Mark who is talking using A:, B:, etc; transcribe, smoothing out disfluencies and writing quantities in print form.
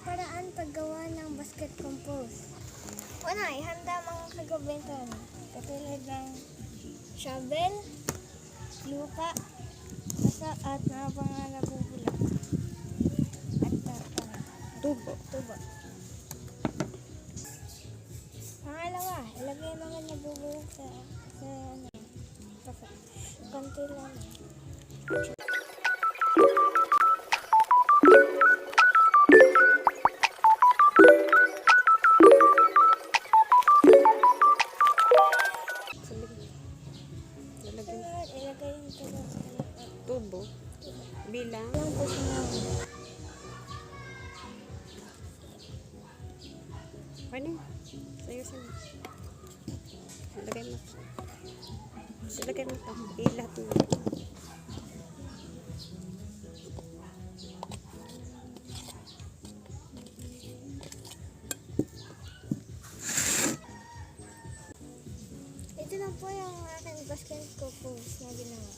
A: paraan paggawa ng basket compost. Una, ihanda mga kagabentan. Katulad ng shovel, lupa, basa at mga nabubulok. At
B: Tubo.
A: tubo. Pangalawa, ilagay mga nabubulok sa konti lang.
B: Lalagyan
A: Sunod, ilagay yung tubo sa
B: tubo. Bilang.
A: lang po siya.
B: Pwede. Sa'yo. Lagay mo. Lagay mo ito. Ilat mo.
A: Ito na po yung aking basket compost na ginawa.